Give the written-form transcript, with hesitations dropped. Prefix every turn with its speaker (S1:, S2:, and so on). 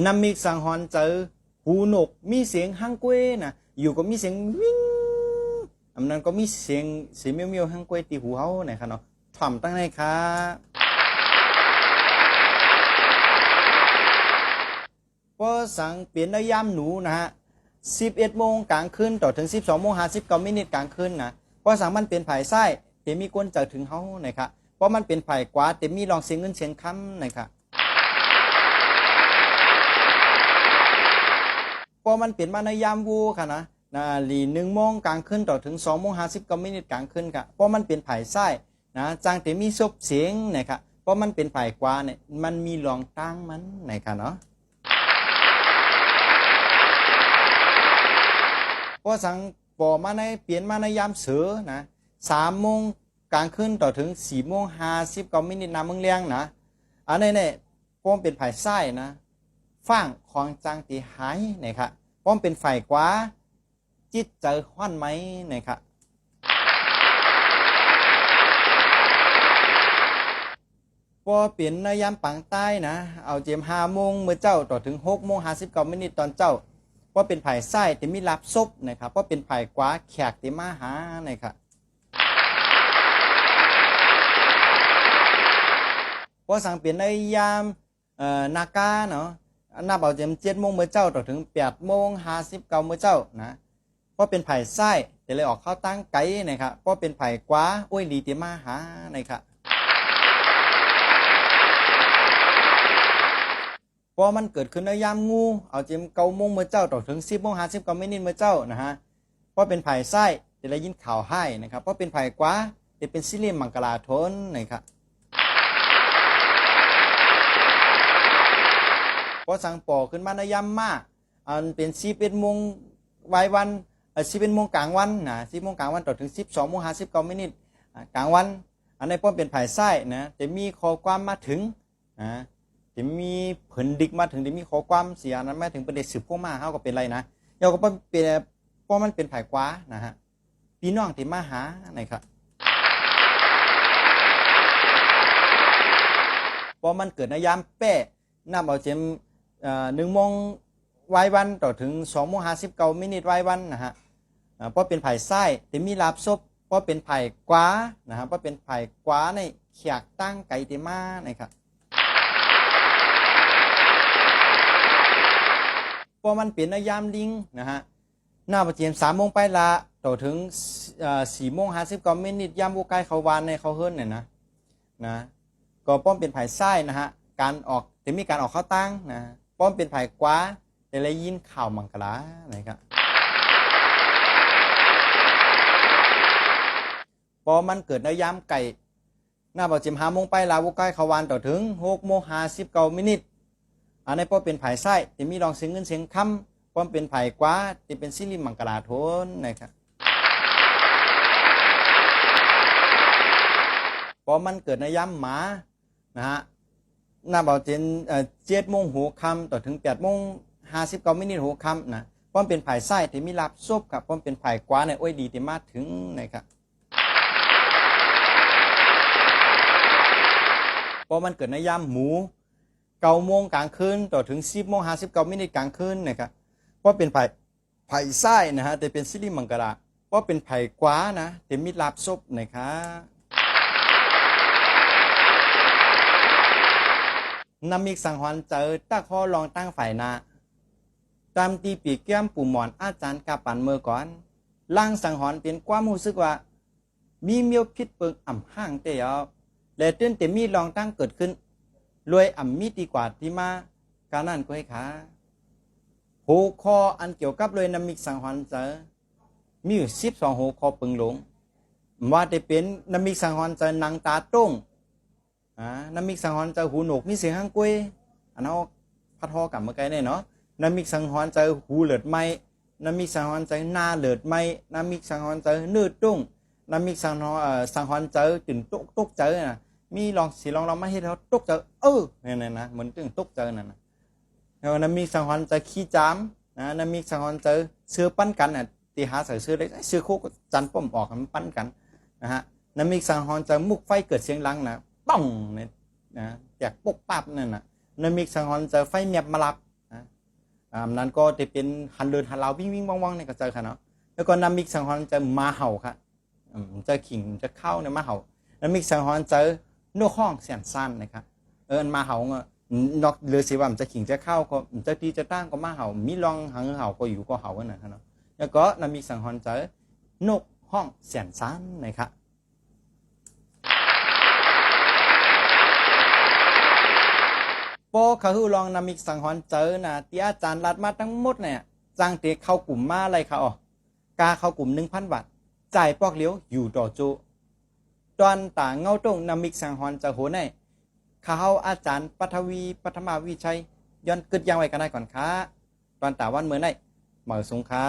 S1: น้ำมิกสังหรณ์เจอหูหนกมีเสียงฮังเก้นะอยู่ก็มีเสียงวิ่งอันนั้นก็มีเสียงเมียวๆฮังเก้ตีหูเขานะครับเนาะถ่อมตั้งในครับพอสั่งเปลี่ยนในยามหนูนะฮะ11 โมงกลางคืนต่อถึง12 โมง59 มินิกลางคืนนะพอสั่งมันเป็นไผ่ไส้เต็มีก้นเจอถึงเขานะครับเพราะมันเป็นไผ่กว่าเต็มีลองเสียงเงินเสียงคำนะครับพอมันเปลี่ยนมาในยามวูค่ะนะหลี1 โมงกลางคืนต่อถึง2 โมง59 มินิกลางคืนค่ะเพราะมันเป็นไผ่ไส้นะจางเต็มีซบเสียงนะครับเพราะมันเป็นไผ่กว่าเนี่ยมันมีลองตั้งมันนะครับเนาะพอสั่งปอมาในเปลี่ยนมาในยามเสือนะ3 โมงกลางคืนต่อถึง4 โมง59 มินินาเมืองเลียงนะอันนี้เนี่ยพอมเป็นไผ่ไส้นะฟังของจางตีหายนะครับพอมเป็นไฟกว่าจิตเจอห้อนไหมนะครับพอเปลี่ยนในยามปังใต้นะเอาเจม5 โมงเมื่อเจ้าต่อถึง6 โมง59 มินิตอนเจ้าว่าเป็นไผ่ไส้แต่มีรับซบนะครับว่าเป็นไผ่กว่าแขกเตมาหานะครับพอสั่งเปลี่ยนในยามนากาเนาะนับเอาเจม7 โมงเมื่อเจ้าต่อถึง8 โมง59 เมื่อเจ้านะเพราะเป็นไผ่ไส้แต่เลยออกเข้าตั้งไกนะครับเพราะเป็นไผ่กว่าโอ้ยดีเตมาหานะครับพอมันเกิดขึ้นในยามงูเอาเจม9 โมงเมื่อเจ้าต่อถึง10 โมง59 มินิเมื่อเจ้านะฮะเพราะเป็นไผ่ไส้แต่เลยยินข่าวให้นะครับเพราะเป็นไผ่กว่าแต่เป็นซิลิมมังกลาทนนะครับพอสั่งปอขึ้นมาในยามมาอันเป็น11 โมงวัยวัน11 โมงกลางวันนะ10 โมงกลางวันต่อถึง12 โมง59 มินิกลางวันอันนี้ป้อมเป็นไผ่ไส้นะจะมีข้อความมาถึงนะจะมีผลดิกมาถึงจะมีข้อความเสียนั้นมาถึงประเด็นสืบพวกมาเขาก็เป็นไรนะเดี๋ยวก็เป็นป้อมมันเป็นไผ่กว้านะฮะพี่น้องที่มาหานะครับพอมันเกิดในยามแป้น้ำเอาเจม1 โมงวัยวันต่อถึง2 โมง59 มินิวัยวันนะฮะเพราะเป็นไผ่ไส้แต่มีลาบซบเพราะเป็นไผ่กว้านะฮะเพราะเป็นไผ่กว้าในเขียกตั้งไก่เตมานะครับพอมันเปลี่ยนในยามลิงนะฮะหน้าประเจียน3 โมงไปละต่อถึง4 โมง59 มินิยามโวไกเขาวานในเขาเฮิรนเนี่ยนะก็ป้อมเป็นไผ่ไส้นะฮะการออกแต่มีการออกเข้าตั้งนะป้อมเป็นไผ่กว้าแต่เลยยินข่าวมังกรนะครับพอมันเกิดในยามไก่หน้าประเจียน5 โมงไปละโวไกเขาวานต่อถึง6 โมง59 มินิอันนี้ป้อมเป็นไผ่ไส้แต่มีรองเสียงเงินเสียงคำป้อมเป็นไผ่กว้าที่เป็นซิลิมังกรทนนะครับพอมันเกิดในยามหมานะฮะหน้าเบาเจน7 โมงหัวค่ำต่อถึง8 โมง59 มินิหัวค่ำนะป้อมเป็นไผ่ไส้ที่มีรับซบครับป้อมเป็นไผ่กว้าในโอ้ยดีที่มาถึงนะครับพอมันเกิดในยามหมู9 โมงกลางคืนต่อถึง10 โมง59 มินิกลางคืนนะครับเพราะเป็นไผ่ไส้นะฮะแต่เป็นซิลิมังกรเพราะเป็นไผ่กว้านะแต่มีรับซบนะครับน้ำมิกสังหรณ์เจอตะข้อลองตั้งฝ่ายนาตามตีปีแก้มปู่หมอนอาจารย์กาปันเมื่อก่อนล่างสังหรณ์เป็นความรู้สึกว่ามีเมียวพิษเปิงอ่ำห้างเตียวและเตือนแต่มีลองตั้งเกิดขึ้นรวยอ่ำมีดีกว่าที่มาการนั่นก็ให้ขาหัวคออันเกี่ยวกับรวยน้ำมิกสังหรณ์เจอมีอยู่12 หัวคอปึงหลงว่าจะเป็นน้ำมิกสังหรณ์เจอนางตาต้งน้ำมิกสังหรณ์เจอหูหนกมีเสียงห้างกุ้ยอันนั้นพัดหอกับเมื่อกี้เนี่ยเนาะน้ำมิกสังหรณ์เจอหูเหลือดไม้น้ำมิกสังหรณ์เจอหน้าเหลือดไม้น้ำมิกสังหรณ์เจอเนื้อตุ้งน้ำมิกสังหรณ์เจอตื่นตุกเจอน่ะมีลองสีลองมาให้เขาตุกเจอเนี่ยนะเหมือนตื่นตุกเจอน่ะนะแล้วน้ำมิกสังหรณ์เจอขี้จามนะน้ำมิกสังหรณ์เจอเสื้อปั้นกันน่ะตีหาใส่เสื้อเล็กเสื้อโคกจันป้อมออกมันปั้นกันนะฮะน้ำมิกสังหรณ์เจอมุกไฟเกิดเสียงลังนะป้องเนี่ยนะแจกปกปั๊บนั่นน่ะน้ำมิกสังหรณ์เจอไฟเมียบมาลับ นั้นก็จะเป็นหันเดินหันลาววิ่งวิ่งว่องๆเนี่ยก็เจอค่ะเนาะแล้วก็น้ำมิกสังหรณ์จะมาเห่าค่ะเจอขิงจะเข้าเนี่ยมาเห่าน้ำมิกสังหรณ์เจอนกห้องเสียนสั้นนะครับอันมาเห่าเงาะนอกเลยสิว่ามันจะขิงจะเข้าก็จะตีจะตั้งก็มาเห่ามีลองหังเห่าก็อยู่ก็เห่ากันนะครับเนาะแล้วก็น้ำมิกสังหรณ์เจอนกห้องเสียนสั้นนะครับพอเขาลองนำมิกสังหรณ์เจอนะที่อาจารย์รัดมาทั้งหมดเนี่ยจ้างเตะเข้ากลุ่มมาอะไรค่ะอ๋อกาเข้ากลุ่ม 1,000 บาทจ่ายปอกเลี้ยวอยู่ต่อจูตอนต่างเงาตรงนำมิกสังหรณ์จะโหในเขาอาจารย์ปัทมาวิชัยย้อนกึดยังไว้กันได้ก่อนค่ะตอนตาวันเมื่อไหนเหมือสงค่ะ